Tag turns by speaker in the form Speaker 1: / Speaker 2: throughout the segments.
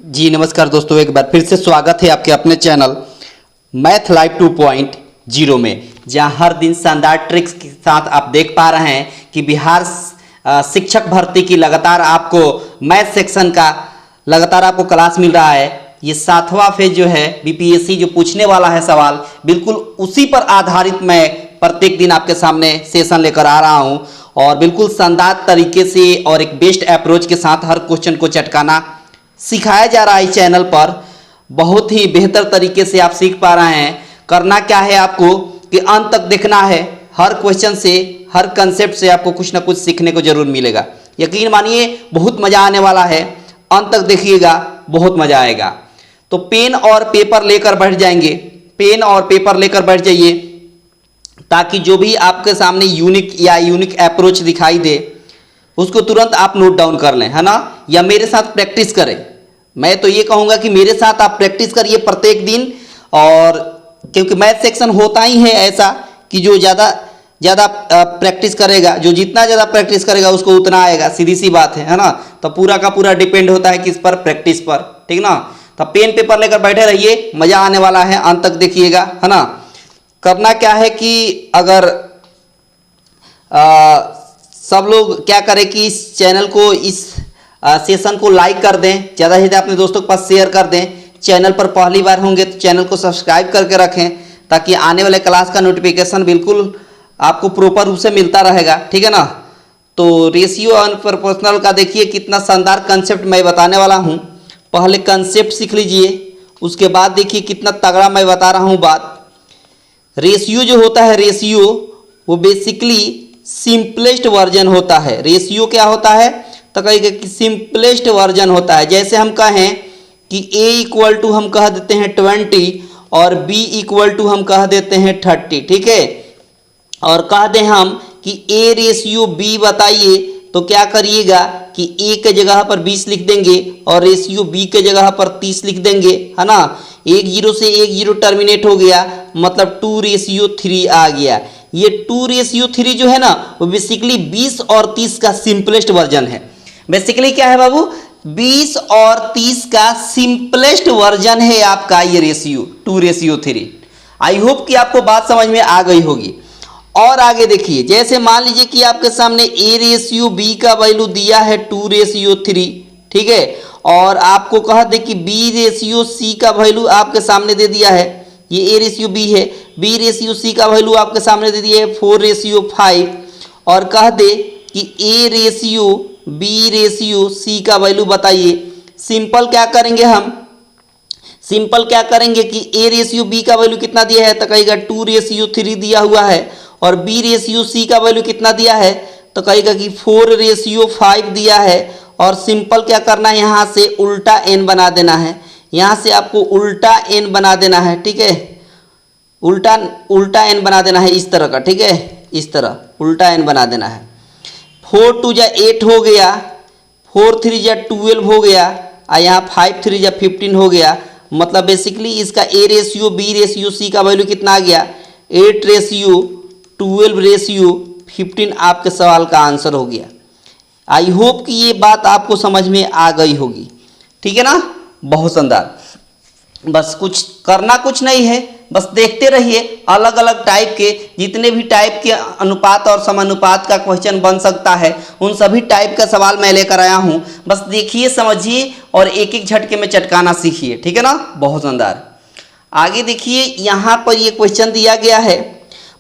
Speaker 1: जी नमस्कार दोस्तों, एक बार फिर से स्वागत है आपके अपने चैनल मैथ लाइव 2.0 में, जहां हर दिन शानदार ट्रिक्स के साथ आप देख पा रहे हैं कि बिहार शिक्षक भर्ती की लगातार आपको मैथ सेक्शन का लगातार आपको क्लास मिल रहा है। ये 7वां फेज जो है बीपीएससी जो पूछने वाला है सवाल, बिल्कुल उसी पर आधारित मैं प्रत्येक दिन आपके सामने सेशन लेकर आ रहा हूं और बिल्कुल शानदार तरीके से और एक बेस्ट अप्रोच के साथ हर क्वेश्चन को चटकाना सिखाया जा रहा है। इस चैनल पर बहुत ही बेहतर तरीके से आप सीख पा रहे हैं। करना क्या है आपको कि अंत तक देखना है। हर क्वेश्चन से, हर कंसेप्ट से आपको कुछ ना कुछ सीखने को जरूर मिलेगा। यकीन मानिए बहुत मजा आने वाला है। अंत तक देखिएगा, बहुत मजा आएगा। तो पेन और पेपर लेकर बैठ जाएंगे, पेन और पेपर लेकर बैठ जाइए, ताकि जो भी आपके सामने यूनिक अप्रोच दिखाई दे उसको तुरंत आप नोट डाउन कर लें, है ना, या मेरे साथ प्रैक्टिस करें। मैं तो ये कहूँगा कि मेरे साथ आप प्रैक्टिस करिए प्रत्येक दिन, और क्योंकि मैथ सेक्शन होता ही है ऐसा कि जो ज़्यादा प्रैक्टिस करेगा, जो जितना ज़्यादा प्रैक्टिस करेगा उसको उतना आएगा। सीधी सी बात है ना। तो पूरा का पूरा डिपेंड होता है किस पर, प्रैक्टिस पर, ठीक ना। तो पेन पेपर लेकर बैठे रहिए, मज़ा आने वाला है, अंत तक देखिएगा, है ना। करना क्या है कि अगर सब लोग क्या करें कि इस चैनल को, इस सेशन को लाइक कर दें, ज़्यादा से ज़्यादा अपने दोस्तों के पास शेयर कर दें। चैनल पर पहली बार होंगे तो चैनल को सब्सक्राइब करके रखें, ताकि आने वाले क्लास का नोटिफिकेशन बिल्कुल आपको प्रॉपर रूप से मिलता रहेगा, ठीक है ना। तो रेशियो और प्रोपोर्शनल का देखिए कितना शानदार कंसेप्ट मैं बताने वाला हूँ। पहले कंसेप्ट सीख लीजिए, उसके बाद देखिए कितना तगड़ा मैं बता रहा हूँ बात। रेशियो जो होता है, रेशियो वो बेसिकली सिंपलेस्ट वर्जन होता है। रेशियो क्या होता है तो कहेंगे कि सिंपलेस्ट वर्जन होता है। जैसे हम कहें कि a इक्वल टू हम कह देते हैं 20 और b इक्वल टू हम कह देते हैं 30, ठीक है। और कह दें हम कि a रेशियो b बताइए, तो क्या करिएगा कि a के जगह पर 20 लिख देंगे और रेशियो b के जगह पर 30 लिख देंगे, है ना। 1 0 से 1 0 टर्मिनेट हो गया, मतलब 2:3 आ गया। ये 2:3 जो है ना, वो बेसिकली 20 और 30 का सिंपलेस्ट वर्जन है। बेसिकली क्या है बाबू, 20 और 30 का सिंपलेस्ट वर्जन है आपका ये रेशियो 2:3। आई होप कि आपको बात समझ में आ गई होगी। और आगे देखिए, जैसे मान लीजिए कि आपके सामने a रेशियो b का वैल्यू दिया है 2:3, ठीक है, और आपको कह दे कि b रेशियो c का वैल्यू आपके सामने दे दिया है। ये a रेशियो b है, b रेशियो c का वैल्यू आपके सामने दे दिया है 4:5, और कह दे कि a ratio b ratio c का वैल्यू बताइए। सिंपल क्या करेंगे हम, सिंपल क्या करेंगे कि a रेशियो b का वैल्यू कितना दिया है तो कहेगा 2:3 दिया हुआ है, और b रेशियो c का वैल्यू कितना दिया है तो कहेगा कि 4:5 दिया है। और सिंपल क्या करना है, यहाँ से उल्टा n बना देना है, यहाँ से आपको उल्टा n बना देना है, ठीक है। उल्टा n बना देना है इस तरह का, ठीक है, इस तरह उल्टा n बना देना है। 4 2 जा 8 हो गया, 4 3 जा 12 हो गया, और यहाँ 5 3 जा 15 हो गया। मतलब बेसिकली इसका a ratio b ratio c का वैल्यू कितना आ गया, 8 रेशियो 12 रेशियो 15 आपके सवाल का आंसर हो गया। आई होप कि ये बात आपको समझ में आ गई होगी, ठीक है ना। बहुत शानदार। बस कुछ करना कुछ नहीं है, बस देखते रहिए। अलग अलग टाइप के, जितने भी टाइप के अनुपात और समानुपात का क्वेश्चन बन सकता है, उन सभी टाइप का सवाल मैं लेकर आया हूं। बस देखिए, समझिए और एक एक झटके में चटकाना सीखिए, ठीक है ना। बहुत शानदार। आगे देखिए, यहाँ पर ये क्वेश्चन दिया गया है,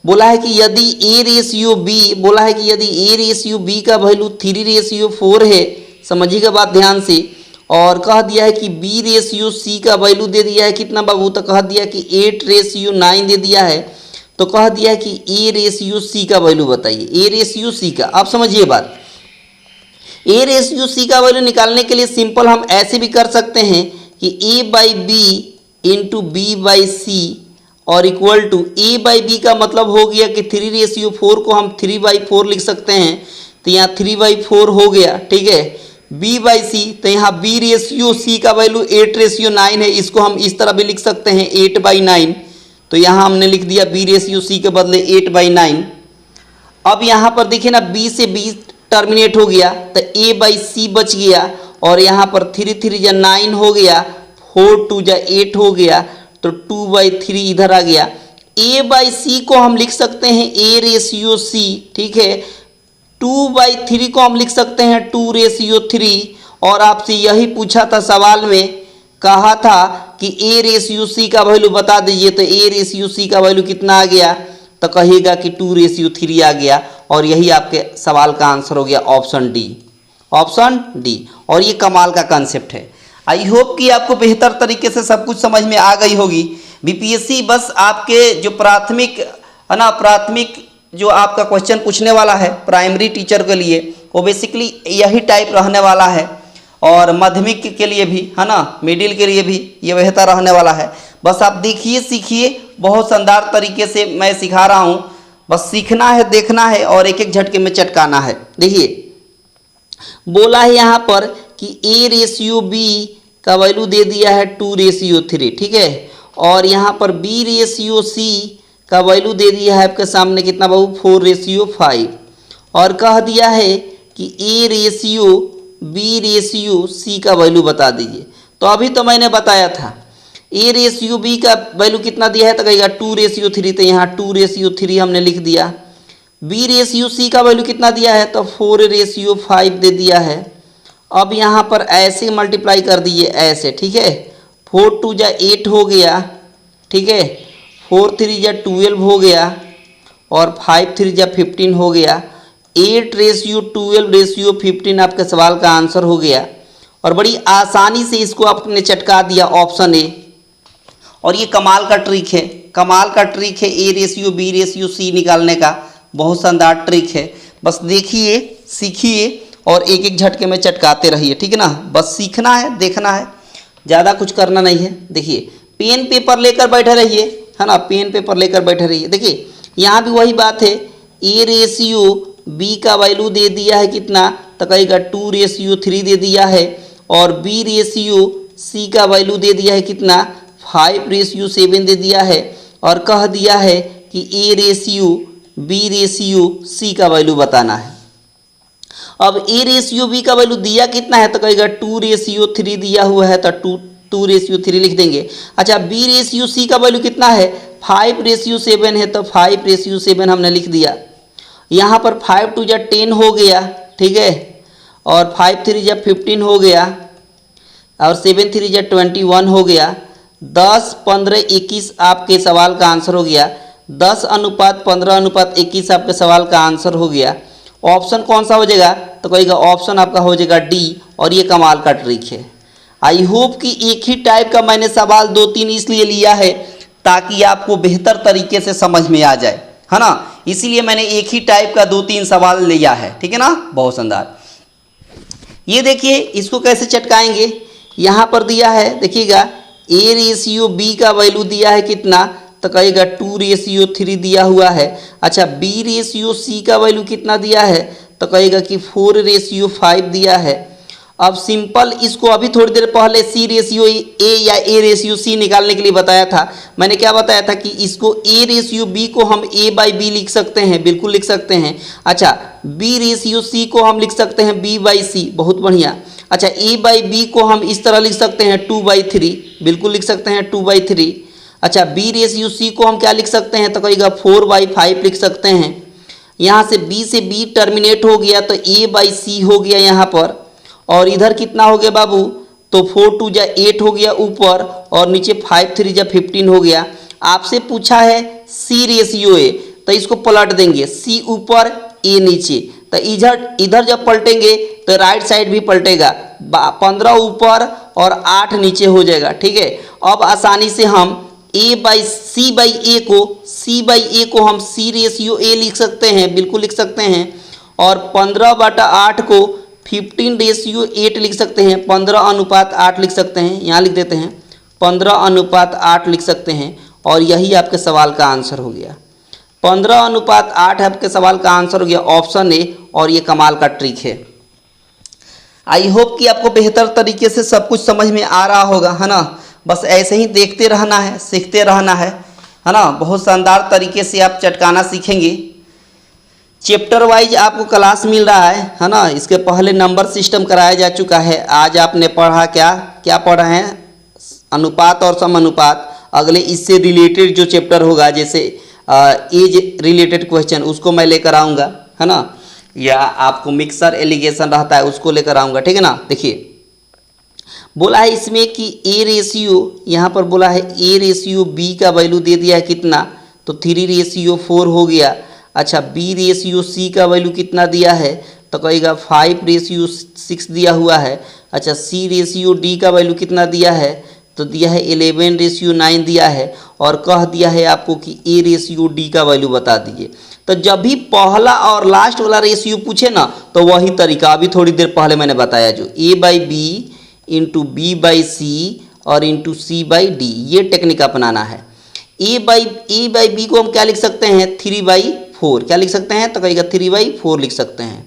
Speaker 1: बोला है कि यदि a रेशियो b, बोला है कि यदि a रेशियो b का वैल्यू 3:4 है, समझिएगा बात ध्यान से। और कह दिया है कि b रेशियो c का वैल्यू दे दिया है कितना बाबू, तो कह दिया कि 8:9 दे दिया है। तो कह दिया है कि a रेशियो c का वैल्यू बताइए, a रेशियो c का। अब समझिए बात, a रेशियो c का वैल्यू निकालने के लिए सिंपल हम ऐसे भी कर सकते हैं कि a/b इंटू b/c और इक्वल टू a/b का मतलब हो गया कि 3:4 को हम 3/4 लिख सकते हैं, तो यहाँ 3/4 हो गया, ठीक है। b/c, तो यहाँ b रेशियो c का वैल्यू 8:9 है, इसको हम इस तरह भी लिख सकते हैं 8/9। तो यहाँ हमने लिख दिया b रेशियो c के बदले 8/9। अब यहाँ पर देखिए ना, b से b टर्मिनेट हो गया तो a/c बच गया, और यहाँ पर 3 3 जा 9 हो गया, 4 2 जा 8 हो गया, तो 2/3 इधर आ गया। a/c को हम लिख सकते हैं a/c, ठीक है। 2/3 को हम लिख सकते हैं 2/3, और आपसे यही पूछा था सवाल में, कहा था कि a/c का वैल्यू बता दीजिए, तो a/c का वैल्यू कितना आ गया, तो कहिएगा कि 2/3 आ गया, और यही आपके सवाल का आंसर हो गया ऑप्शन डी, ऑप्शन डी। और ये कमाल का कंसेप्ट है। आई होप कि आपको बेहतर तरीके से सब कुछ समझ में आ गई होगी। बीपीएससी बस आपके जो प्राथमिक है ना, प्राथमिक जो आपका क्वेश्चन पूछने वाला है प्राइमरी टीचर के लिए, वो बेसिकली यही टाइप रहने वाला है, और माध्यमिक के लिए भी है ना, मिडिल के लिए भी ये बेहतर रहने वाला है। बस आप देखिए, सीखिए, बहुत शानदार तरीके से मैं सिखा रहा हूँ। बस सीखना है, देखना है, और एक एक झटके में चटकाना है। देखिए बोला है यहाँ पर कि a/b का वैल्यू दे दिया है 2/3, ठीक है, और यहाँ पर b/c का वैल्यू दे दिया है आपके सामने कितना बाबू, 4/5, और कह दिया है कि a/b/c का वैल्यू बता दीजिए। तो अभी तो मैंने बताया था a/b का वैल्यू कितना दिया है, तो कहेगा 2/3, तो यहाँ 2/3 हमने लिख दिया। b/c का वैल्यू कितना दिया है, तो 4/5 दे दिया है। अब यहाँ पर ऐसे मल्टीप्लाई कर दीजिए, ऐसे, ठीक है। 4 2 जा 8 हो गया, ठीक है, 4 3 जा 12 हो गया, और 5 3 जा 15 हो गया। 8/12/15 आपके सवाल का आंसर हो गया, और बड़ी आसानी से इसको आपने चटका दिया ऑप्शन ए। और ये कमाल का ट्रिक है, कमाल का ट्रिक है a/b/c निकालने का, बहुत शानदार ट्रिक है। बस देखिए, सीखिए, और एक एक झटके में चटकाते रहिए, ठीक है ना। बस सीखना है, देखना है, ज़्यादा कुछ करना नहीं है। देखिए पेन पेपर लेकर बैठे रहिए, है ना, पेन पेपर लेकर बैठे रहिए। देखिए यहाँ भी वही बात है, a/b का वैल्यू दे दिया है कितना, तो कहेगा 2/3 दे दिया है, और b/c का वैल्यू दे दिया है कितना, 5/7 दे दिया है, और कह दिया है कि a/b/c का वैल्यू बताना है। अब a/b का वैल्यू दिया कितना है, तो कहेगा 2/3 दिया हुआ है, तो 2/3 लिख देंगे। अच्छा, b/c का वैल्यू कितना है, 5/7 है, तो 5/7 हमने लिख दिया। यहाँ पर 5 2 जा 10 हो गया, ठीक है, और 5 3 जा 15 हो गया, और 7 3 जा 21 हो गया। 10 15 21 आपके सवाल का आंसर हो गया। 10:15:21 आपके सवाल का आंसर हो गया। ऑप्शन कौन सा हो जाएगा, तो कहेगा ऑप्शन आपका हो जाएगा डी, और ये कमाल का ट्रिक है। आई होप कि एक ही टाइप का मैंने सवाल 2-3 इसलिए लिया है ताकि आपको बेहतर तरीके से समझ में आ जाए, है ना, इसीलिए मैंने एक ही टाइप का 2-3 सवाल लिया है, ठीक है ना। बहुत शानदार। ये देखिए इसको कैसे चटकाएंगे, यहाँ पर दिया है, देखिएगा a/b का वैल्यू दिया है कितना, तो कहेगा 2/3 दिया हुआ है। अच्छा, b/c का वैल्यू कितना दिया है, तो कहेगा कि 4/5 दिया है। अब सिंपल इसको अभी थोड़ी देर पहले c/a या a/c निकालने के लिए बताया था। मैंने क्या बताया था कि इसको a/b को हम a/b लिख सकते हैं, बिल्कुल लिख सकते हैं। अच्छा, b/c को हम लिख सकते हैं b/c, बहुत बढ़िया। अच्छा, a/b को हम इस तरह लिख सकते हैं 2/3, बिल्कुल लिख सकते हैं 2/3। अच्छा, b/c को हम क्या लिख सकते हैं, तो कहेगा 4/5 लिख सकते हैं। यहाँ से b से b टर्मिनेट हो गया, तो a/c हो गया यहाँ पर, और इधर कितना हो गया बाबू, तो 4 2 जा 8 हो गया ऊपर, और नीचे 5 3 जा 15 हो गया। आपसे पूछा है c/a, तो इसको पलट देंगे, c ऊपर a नीचे, तो इधर जब पलटेंगे तो राइट साइड भी पलटेगा, 15 ऊपर और 8 नीचे हो जाएगा, ठीक है। अब आसानी से हम c/a को हम c/a लिख सकते हैं, बिल्कुल लिख सकते हैं, और 15/8 को 15/8 लिख सकते हैं, 15:8 लिख सकते हैं, यहाँ लिख देते हैं 15:8 लिख सकते हैं, और यही आपके सवाल का आंसर हो गया। 15:8 आपके सवाल का आंसर हो गया ऑप्शन ए, और ये कमाल का ट्रिक है। आई होप कि आपको बेहतर तरीके से सब कुछ समझ में आ रहा होगा, है ना। बस ऐसे ही देखते रहना है, सीखते रहना है ना। बहुत शानदार तरीके से आप चटकाना सीखेंगे। चैप्टर वाइज आपको क्लास मिल रहा है ना। इसके पहले नंबर सिस्टम कराया जा चुका है। आज आपने पढ़ा क्या क्या पढ़ा है, अनुपात और समानुपात। अगले इससे रिलेटेड जो चैप्टर होगा, जैसे एज रिलेटेड क्वेश्चन, उसको मैं लेकर आऊँगा, है ना, या आपको मिक्सर एलिगेशन रहता है उसको लेकर आऊँगा, ठीक है ना। देखिए बोला है इसमें कि ए रेशियो, यहाँ पर बोला है ए रेशियो बी का वैल्यू दे दिया है कितना, तो 3:4 हो गया। अच्छा, बी रेशियो सी का वैल्यू कितना दिया है, तो कहेगा 5:6 दिया हुआ है। अच्छा, सी रेशियो डी का वैल्यू कितना दिया है, तो दिया है 11:9 दिया है, और कह दिया है आपको कि ए रेशियो डी का वैल्यू बता दीजिए। तो जब भी पहला और लास्ट वाला रेशियो पूछे ना, तो वही तरीका अभी थोड़ी देर पहले मैंने बताया, जो A/B इंटू B/C और इंटू C/D, ये टेक्निक अपनाना है। A/B को हम क्या लिख सकते हैं, 3/4, क्या लिख सकते हैं, तो कहेगा 3/4 लिख सकते हैं।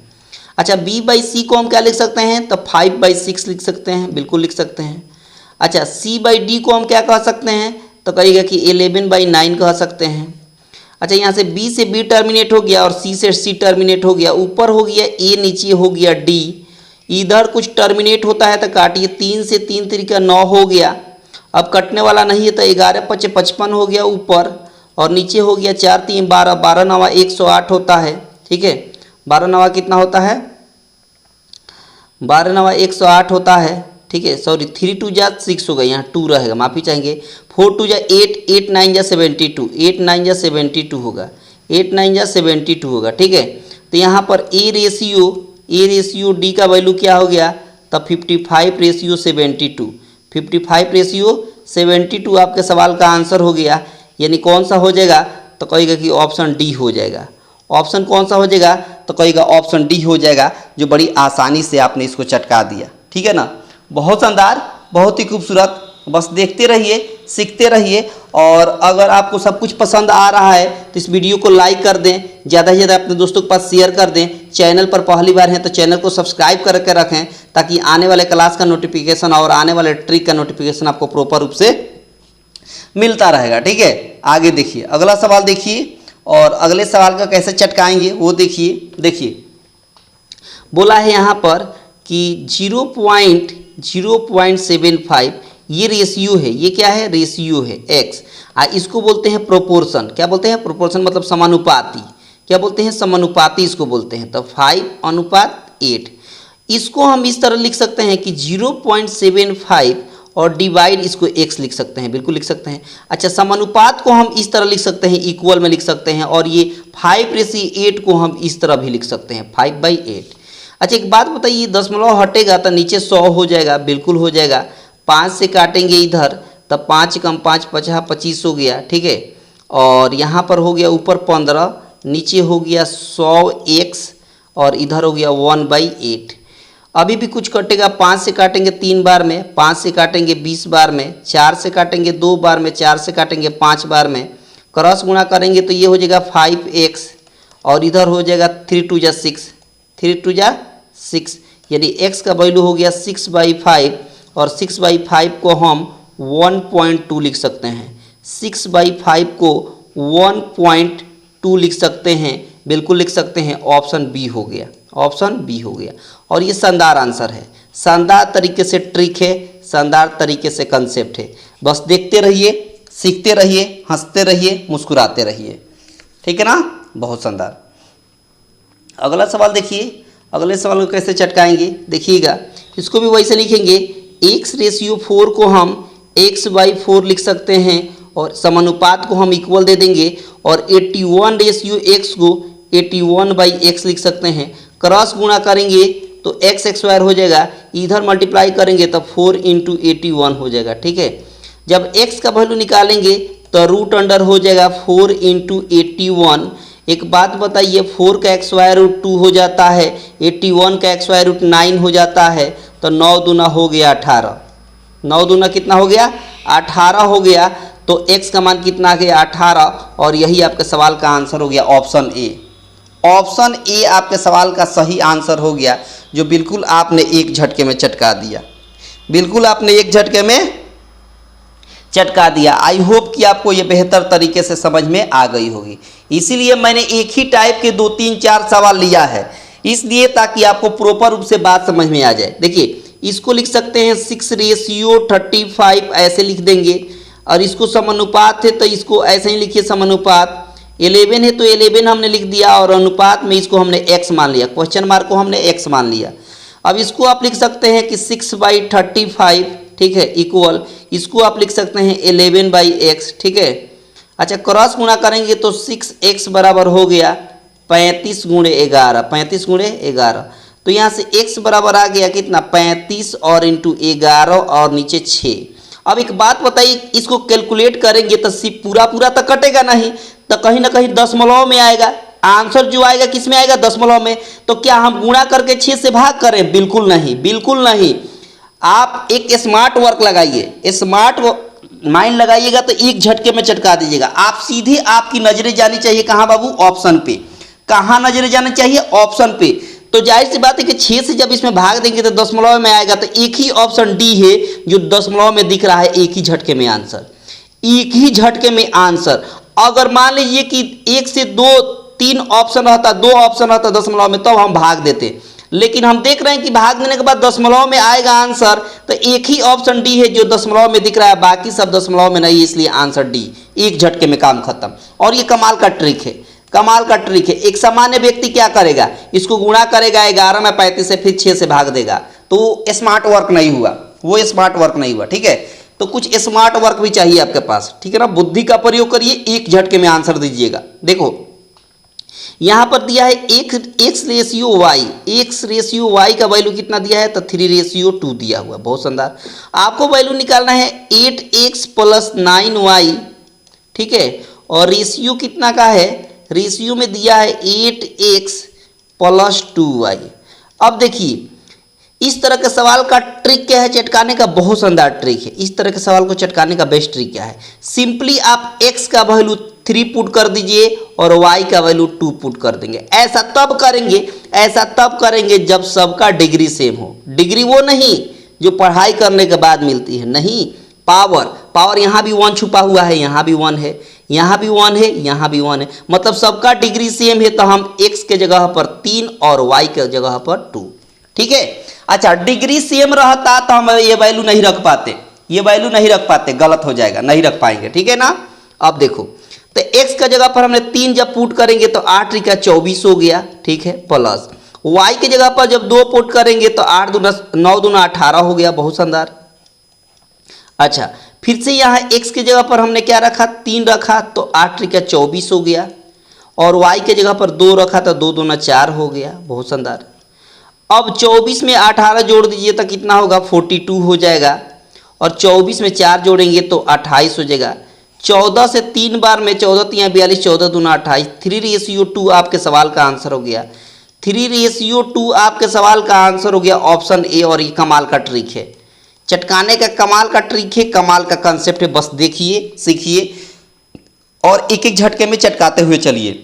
Speaker 1: अच्छा, B/C को हम क्या लिख सकते हैं, तो 5/6 लिख सकते हैं, बिल्कुल लिख सकते हैं। अच्छा, C/D को हम क्या कह सकते हैं, तो कहेगा कि 11/9 कह सकते हैं। अच्छा, यहाँ से B से B टर्मिनेट हो गया और C से C टर्मिनेट हो गया, ऊपर हो गया A, नीचे हो गया D, इधर कुछ टर्मिनेट होता है तो काटिए, 3 से 3 3 9 हो गया। अब कटने वाला नहीं है तो 11×5 55 हो गया ऊपर, और नीचे हो गया 4 3 12, 12 9 108 होता है, ठीक है। 12 9 कितना होता है, 12 9 108 होता है, ठीक है। सॉरी, 3 2 जा 6 होगा, यहाँ 2 रहेगा, माफ़ी चाहेंगे। 4 2 जा 8, 8 9 जा 72, 8 9 जा 72 होगा, 8 9 जा 72 होगा, ठीक है। तो यहाँ पर ए रेशियो डी का वैल्यू क्या हो गया, तब 55:72, 55:72 आपके सवाल का आंसर हो गया। यानी कौन सा हो जाएगा, तो कहेगा कि ऑप्शन डी हो जाएगा। ऑप्शन कौन सा हो जाएगा, तो कहेगा ऑप्शन डी हो जाएगा, जो बड़ी आसानी से आपने इसको चटका दिया, ठीक है ना। बहुत शानदार, बहुत ही खूबसूरत। बस देखते रहिए, सीखते रहिए, और अगर आपको सब कुछ पसंद आ रहा है तो इस वीडियो को लाइक कर दें, ज़्यादा से ज़्यादा अपने दोस्तों के पास शेयर कर दें। चैनल पर पहली बार हैं तो चैनल को सब्सक्राइब करके रखें, ताकि आने वाले क्लास का नोटिफिकेशन और आने वाले ट्रिक का नोटिफिकेशन आपको प्रॉपर रूप से मिलता रहेगा, ठीक है। आगे देखिए, अगला सवाल देखिए, और अगले सवाल का कैसे चटकाएंगे वो देखिए। देखिए बोला है यहाँ पर कि 0.75 ये रेशियो है, ये क्या है, रेशियो है x। इसको बोलते हैं प्रोपोर्शन। क्या बोलते हैं, प्रोपोर्शन मतलब समानुपाती। क्या बोलते हैं, समानुपाती इसको बोलते हैं। तो 5:8, इसको हम इस तरह लिख सकते हैं कि 0.75 और डिवाइड इसको x लिख सकते हैं, बिल्कुल लिख सकते हैं। अच्छा, समानुपात को हम इस तरह लिख सकते हैं, इक्वल में लिख सकते हैं, और ये 5:8 को हम इस तरह भी लिख सकते हैं, 5/8। अच्छा, एक बात बताइए, दशमलव हटेगा तो नीचे 100 हो जाएगा, बिल्कुल हो जाएगा। 5 से काटेंगे इधर, तब 5 कम 5 50 25 हो गया, ठीक है। और यहाँ पर हो गया ऊपर 15, नीचे हो गया 100x, और इधर हो गया 1/8। अभी भी कुछ कटेगा, 5 से काटेंगे 3 बार में, 5 से काटेंगे 20 बार में, 4 से काटेंगे 2 बार में, 4 से काटेंगे 5 बार में, क्रॉस गुणा करेंगे तो ये हो जाएगा 5x, और इधर हो जाएगा 3 2 जा 6, 3 2 जा 6, यानी x का वैल्यू हो गया 6/5, और 6/5 को हम 1.2 लिख सकते हैं। 6/5 को 1.2 लिख सकते हैं, बिल्कुल लिख सकते हैं। ऑप्शन बी हो गया, ऑप्शन बी हो गया। और ये शानदार आंसर है, शानदार तरीके से ट्रिक है, शानदार तरीके से कंसेप्ट है। बस देखते रहिए, सीखते रहिए, हंसते रहिए, मुस्कुराते रहिए, ठीक है ना। बहुत शानदार। अगला सवाल देखिए, अगले सवाल को कैसे चटकाएंगे देखिएगा। इसको भी वैसे लिखेंगे, x/4 को हम x/4 लिख सकते हैं, और समानुपात को हम इक्वल दे देंगे, और 81/x को 81/x लिख सकते हैं। क्रॉस गुणा करेंगे तो x² हो जाएगा, इधर मल्टीप्लाई करेंगे तो 4 × 81 हो जाएगा, ठीक है। जब x का वैल्यू निकालेंगे तो रूट अंडर हो जाएगा 4 × 81। एक बात बताइए, 4 का x² 2 हो जाता है, 81 का x² 9 हो जाता है, तो 9 दूना हो गया 18। 9 दूना कितना हो गया, 18 हो गया। तो x का मान कितना आ गया, 18, और यही आपके सवाल का आंसर हो गया, ऑप्शन ए। ऑप्शन ए आपके सवाल का सही आंसर हो गया, जो बिल्कुल आपने एक झटके में चटका दिया, बिल्कुल आपने एक झटके में चटका दिया। आई होप कि आपको ये बेहतर तरीके से समझ में आ गई होगी। इसीलिए मैंने एक ही टाइप के 2 3 4 सवाल लिया है, इसलिए ताकि आपको प्रॉपर रूप से बात समझ में आ जाए। देखिए इसको लिख सकते हैं 6:35 ऐसे लिख देंगे, और इसको समानुपात है तो इसको ऐसे ही लिखिए समानुपात। 11 है तो 11 हमने लिख दिया, और अनुपात में इसको हमने x मान लिया, क्वेश्चन मार्क को हमने x मान लिया। अब इसको आप लिख सकते हैं कि 6/35, ठीक है, इक्वल इसको आप लिख सकते हैं 11/x, ठीक है। अच्छा क्रॉस गुणा करेंगे तो 6x बराबर हो गया 35 × 11, 35 × 11, तो यहाँ से x बराबर आ गया कितना 35 और इंटू 11 और नीचे 6। अब एक बात बताइए, इसको कैलकुलेट करेंगे तो सिर्फ पूरा पूरा तो कटेगा नहीं, तो कहीं ना कहीं दशमलव में आएगा। आंसर जो आएगा किस में आएगा, दशमलव में। तो क्या हम गुणा करके 6 से भाग करें, बिल्कुल नहीं, बिल्कुल नहीं। आप एक स्मार्ट वर्क लगाइए, स्मार्ट माइंड लगाइएगा तो एक झटके में चटका दीजिएगा। आप सीधे, आपकी नजरें जानी चाहिए कहाँ बाबू, ऑप्शन पे। कहाँ नजरें जानी चाहिए, ऑप्शन पे। तो जाहिर सी बात है कि 6 से जब इसमें भाग देंगे तो दशमलव में आएगा, तो एक ही ऑप्शन डी है जो दशमलव में दिख रहा है, एक ही झटके में आंसर, एक ही झटके में आंसर। अगर मान लीजिए कि 1 से 2 3 ऑप्शन रहता, 2 ऑप्शन रहता दशमलव में, तब हम भाग देते, लेकिन हम देख रहे हैं कि भाग देने के बाद दशमलव में आएगा आंसर, तो एक ही ऑप्शन डी है जो दशमलव में दिख रहा है, बाकी सब दशमलव में नहीं, इसलिए आंसर डी, एक झटके में काम खत्म। और ये कमाल का ट्रिक है, कमाल का ट्रिक है। एक सामान्य व्यक्ति क्या करेगा, इसको गुणा करेगा 11 में 35 से, फिर 6 से भाग देगा, तो स्मार्ट वर्क नहीं हुआ, वो स्मार्ट वर्क नहीं हुआ, ठीक है। तो कुछ स्मार्ट वर्क भी चाहिए आपके पास, ठीक है ना। बुद्धि का प्रयोग करिए, एक झटके में आंसर दीजिएगा। देखो यहां पर दिया है x/y, x/y का वैल्यू कितना दिया है, तो 3/2 दिया हुआ, बहुत शानदार। आपको वैल्यू निकालना है 8x + 9y, ठीक है, और रेशियो कितना का है, रेशियो में दिया है 8x + 2y। अब देखिए इस तरह के सवाल का ट्रिक क्या है चटकाने का, बहुत शानदार ट्रिक है। इस तरह के सवाल को चटकाने का बेस्ट ट्रिक क्या है, सिंपली आप x का वैल्यू 3 पुट कर दीजिए और y का वैल्यू 2 पुट कर देंगे। ऐसा तब करेंगे जब सबका डिग्री सेम हो। डिग्री वो नहीं जो पढ़ाई करने के बाद मिलती है, नहीं, पावर यहाँ भी 1 छुपा हुआ है, यहाँ भी 1 है, यहाँ भी 1 है, यहाँ भी 1 है, मतलब सबका डिग्री सेम है, तो हम x के जगह पर 3 और y के जगह पर 2, ठीक है। अच्छा डिग्री सेम रहता तो हम ये वैल्यू नहीं रख पाते, ये वैल्यू नहीं रख पाते, गलत हो जाएगा, नहीं रख पाएंगे, ठीक है ना। अब देखो तो x का जगह पर हमने 3 जब पुट करेंगे तो 8 × 24 हो गया, ठीक है, प्लस y के जगह पर जब 2 पुट करेंगे तो 8 × 9 × 18 हो गया, बहुत शानदार। अच्छा फिर से यहाँ x के जगह पर हमने क्या रखा, 3 रखा, तो 8 × 24 हो गया, और y के जगह पर 2 रखा तो 2 × 4 हो गया, बहुत शानदार। अब 24 में 18 जोड़ दीजिए तो कितना होगा, 42 हो जाएगा, और 24 में 4 जोड़ेंगे तो 28 हो जाएगा। 14 से 3 बार में 14 × 3 = 42, 14 × 2 = 28, 3/2 आपके सवाल का आंसर हो गया, 3/2 आपके सवाल का आंसर हो गया, ऑप्शन ए। और ये कमाल का ट्रिक है, चटकाने का कमाल का ट्रिक है, कमाल का कंसेप्ट है, बस देखिए, सीखिए और एक एक झटके में चटकाते हुए चलिए।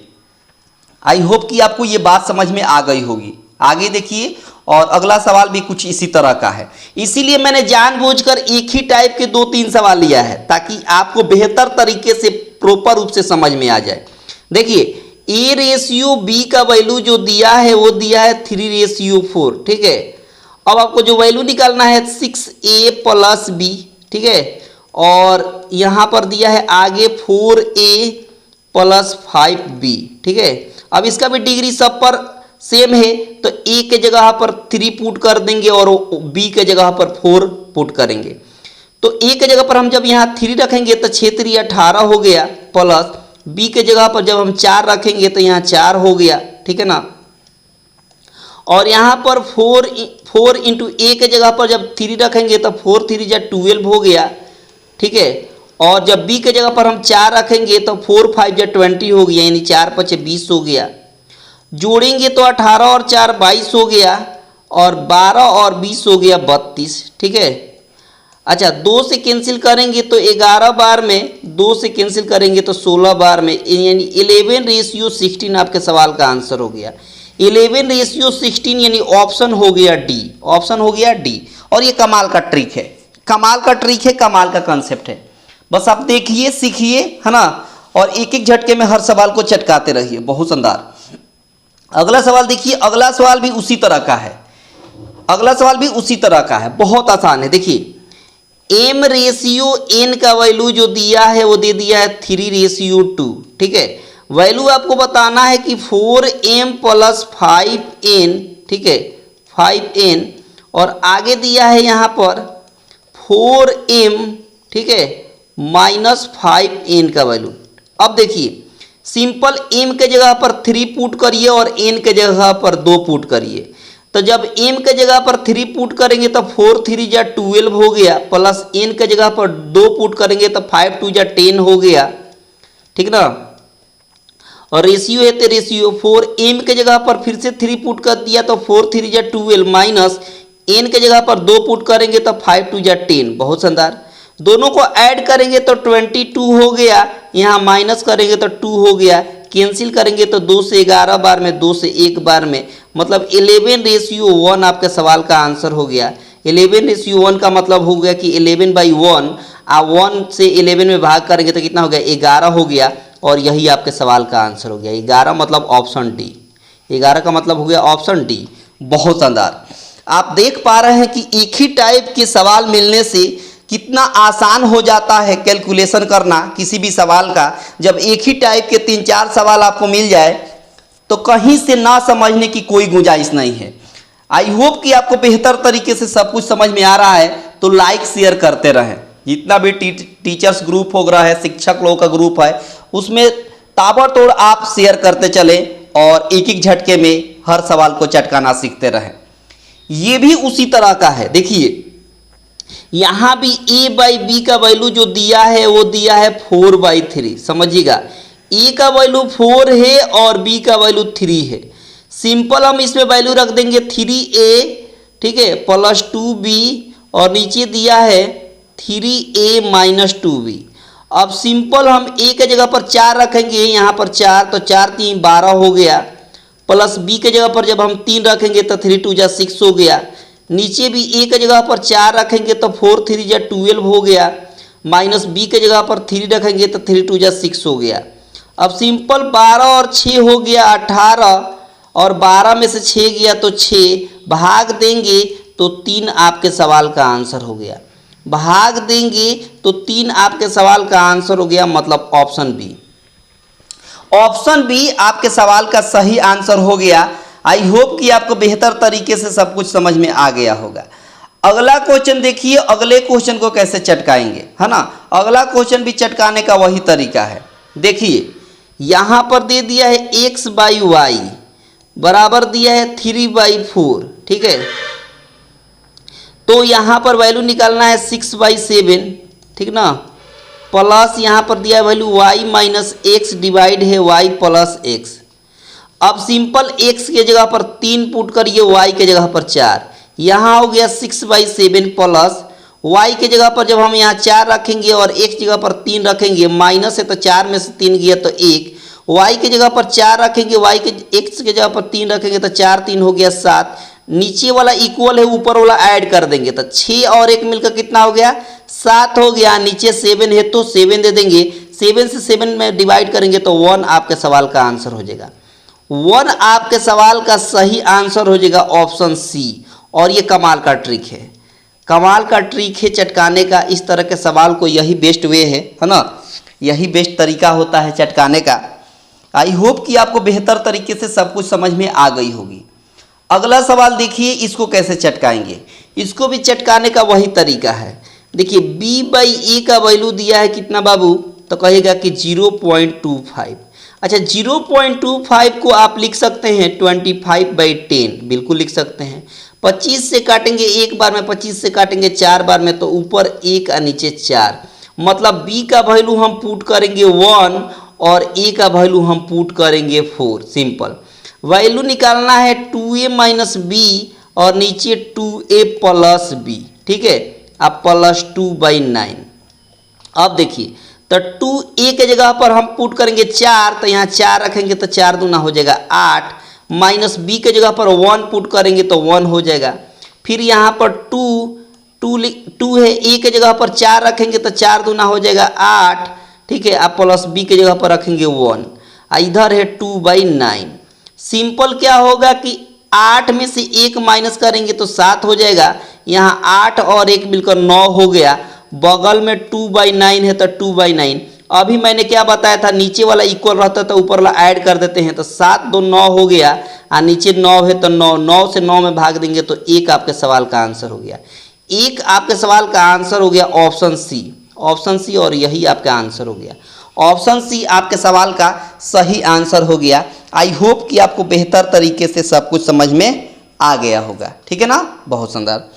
Speaker 1: आई होप कि आपको ये बात समझ में आ गई होगी। आगे देखिए, और अगला सवाल भी कुछ इसी तरह का है, इसीलिए मैंने जानबूझकर एक ही टाइप के 2-3 सवाल लिया है ताकि आपको बेहतर तरीके से प्रॉपर रूप से समझ में आ जाए। देखिए a/b का वैल्यू जो दिया है वो दिया है 3/4, ठीक है। अब आपको जो वैल्यू निकालना है 6a + b, ठीक है, और यहाँ पर दिया है आगे 4a + 5b, ठीक है। अब इसका भी डिग्री सब पर सेम है, तो a के जगह पर 3 पुट कर देंगे और b के जगह पर 4 पुट करेंगे। तो a के जगह पर हम जब यहाँ 3 रखेंगे तो 6 × 3 = 18 हो गया, प्लस b के जगह पर जब हम 4 रखेंगे तो यहाँ 4 हो गया, ठीक है ना। और यहाँ पर 4 × a के जगह पर जब 3 रखेंगे तो 4 × 3 = 12 हो गया, ठीक है। और जब b के जगह पर हम 4 रखेंगे तो 4 × 5 = 20 हो गया, यानी 4 × 5 = 20 हो गया। जोड़ेंगे तो 18 और 4 = 22 हो गया, और 12 और 20 हो गया 32, ठीक है। अच्छा 2 से कैंसिल करेंगे तो 11 बार में, 2 से कैंसिल करेंगे तो 16 बार में, यानी 11/16 आपके सवाल का आंसर हो गया। 11/16 यानी ऑप्शन हो गया डी, ऑप्शन हो गया डी। और ये कमाल का ट्रिक है, कमाल का ट्रिक है, कमाल का कंसेप्ट है, बस आप देखिए, सीखिए, है ना। और एक एक झटके में हर सवाल को चटकाते रहिए। बहुत शानदार। अगला सवाल देखिए, अगला सवाल भी उसी तरह का है, अगला सवाल भी उसी तरह का है, बहुत आसान है। देखिए m रेशियो n का वैल्यू जो दिया है वो दे दिया है 3:2। ठीक है, वैल्यू आपको बताना है कि 4m + 5n, ठीक है 5n, और आगे दिया है यहाँ पर 4m, ठीक है -5n का वैल्यू। अब देखिए सिंपल m के जगह पर 3 पुट करिए और n के जगह पर 2 पुट करिए। तो जब m के जगह पर 3 पुट करेंगे तो 4 3 जा 12 हो गया, प्लस n के जगह पर 2 पुट करेंगे तो 5 2 जा 10 हो गया, ठीक ना। और रेशियो है तो रेशियो 4m के जगह पर फिर से 3 पुट कर दिया तो 4 3 जा 12 माइनस n के जगह पर 2 पुट करेंगे तो 5 2 जा 10। बहुत शानदार। दोनों को ऐड करेंगे तो 22 हो गया, यहाँ माइनस करेंगे तो 2 हो गया, कैंसिल करेंगे तो 2 से 11 बार में, 2 से 1 बार में, मतलब 11:1 आपके सवाल का आंसर हो गया। 11:1 का मतलब हो गया कि 11/1, आप 1 से 11 में भाग करेंगे तो कितना हो गया 11 हो गया, और यही आपके सवाल का आंसर हो गया 11, मतलब ऑप्शन डी। 11 का मतलब हो गया ऑप्शन डी। बहुत शानदार। आप देख पा रहे हैं कि एक ही टाइप के सवाल मिलने से कितना आसान हो जाता है कैलकुलेशन करना किसी भी सवाल का। जब एक ही टाइप के 3-4 सवाल आपको मिल जाए तो कहीं से ना समझने की कोई गुंजाइश नहीं है। आई होप कि आपको बेहतर तरीके से सब कुछ समझ में आ रहा है, तो लाइक शेयर करते रहें। जितना भी टीचर्स ग्रुप हो रहा है, शिक्षक लोगों का ग्रुप है, उसमें ताबड़तोड़ आप शेयर करते चले और एक एक झटके में हर सवाल को चटकाना सीखते रहें। ये भी उसी तरह का है। देखिए यहाँ भी a/b का वैल्यू जो दिया है वो दिया है 4/3। समझिएगा, a का वैल्यू 4 है और b का वैल्यू 3 है। सिंपल हम इसमें वैल्यू रख देंगे 3a, ठीक है प्लस 2b, और नीचे दिया है 3a - 2b। अब सिंपल हम a के जगह पर 4 रखेंगे, यहाँ पर 4, तो 4 3 12 हो गया, प्लस b के जगह पर जब हम 3 रखेंगे तो 3 2 जा 6 हो गया। नीचे भी a के जगह पर 4 रखेंगे तो 4 3 जा 12 हो गया, माइनस b के जगह पर 3 रखेंगे तो 3 2 जा 6 हो गया। अब सिंपल 12 और 6 हो गया 18, और 12 में से 6 गया तो 6, भाग देंगे तो 3 आपके सवाल का आंसर हो गया। भाग देंगे तो 3 आपके सवाल का आंसर हो गया, मतलब ऑप्शन बी। ऑप्शन बी आपके सवाल का सही आंसर हो गया। आई होप कि आपको बेहतर तरीके से सब कुछ समझ में आ गया होगा। अगला क्वेश्चन देखिए, अगले क्वेश्चन को कैसे चटकाएंगे, है ना। अगला क्वेश्चन भी चटकाने का वही तरीका है। देखिए यहाँ पर दे दिया है x/y बराबर दिया है 3/4, ठीक है। तो यहाँ पर वैल्यू निकालना है 6/7, ठीक ना, प्लस यहाँ पर दिया है वैल्यू y - x डिवाइड है y + x। अब सिंपल x के जगह पर 3 पुट करिए, y के जगह पर 4, यहाँ हो गया 6/7 प्लस y के जगह पर जब हम यहाँ 4 रखेंगे और x जगह पर 3 रखेंगे, माइनस है तो 4 में से 3 गया तो 1, y के जगह पर 4 रखेंगे, x के जगह पर 3 रखेंगे तो 4 3 हो गया 7, नीचे वाला इक्वल है, ऊपर वाला ऐड कर देंगे तो 6 और 1 मिलकर कितना हो गया 7 हो गया। नीचे 7 है तो 7 दे देंगे, 7 से 7 में डिवाइड करेंगे तो 1 आपके सवाल का आंसर हो जाएगा। 1 आपके सवाल का सही आंसर हो जाएगा ऑप्शन सी। और ये कमाल का ट्रिक है, कमाल का ट्रिक है चटकाने का। इस तरह के सवाल को यही बेस्ट वे है ना, यही बेस्ट तरीका होता है चटकाने का। आई होप कि आपको बेहतर तरीके से सब कुछ समझ में आ गई होगी। अगला सवाल देखिए, इसको कैसे चटकाएंगे। इसको भी चटकाने का वही तरीका है। देखिए b/a का वैल्यू दिया है कितना बाबू, तो कहेगा कि 0.25। अच्छा 0.25 को आप लिख सकते हैं 25/10, बिल्कुल लिख सकते हैं। 25 से काटेंगे एक बार में, 25 से काटेंगे 4 बार में, तो ऊपर 1 और नीचे 4, मतलब b का वैल्यू हम पुट करेंगे 1 और a का वैल्यू हम पुट करेंगे 4। सिंपल वैल्यू निकालना है 2a - b और नीचे 2a + b, ठीक है, आप +2/9। अब देखिए तो 2a के जगह पर हम पुट करेंगे 4, तो यहाँ 4 रखेंगे तो 4 दूना हो जाएगा 8, माइनस b के जगह पर 1 पुट करेंगे तो 1 हो जाएगा। फिर यहाँ पर 2 है, a के जगह पर 4 रखेंगे तो 4 दूना हो जाएगा 8, ठीक है, आप प्लस बी की जगह पर रखेंगे 1, इधर है 2/9। सिंपल क्या होगा कि 8 में से 1 माइनस करेंगे तो 7 हो जाएगा, यहाँ 8 और 1 मिलकर 9 हो गया, बगल में 2/9 है तो 2/9। अभी मैंने क्या बताया था, नीचे वाला इक्वल रहता है तो ऊपर वाला ऐड कर देते हैं, तो 7 2 9 हो गया, और नीचे 9 है तो 9, 9 से 9 में भाग देंगे तो 1 आपके सवाल का आंसर हो गया। 1 आपके सवाल का आंसर हो गया ऑप्शन सी, ऑप्शन सी, और यही आपका आंसर हो गया। ऑप्शन सी आपके सवाल का सही आंसर हो गया। आई होप कि आपको बेहतर तरीके से सब कुछ समझ में आ गया होगा, ठीक है ना, बहुत शानदार।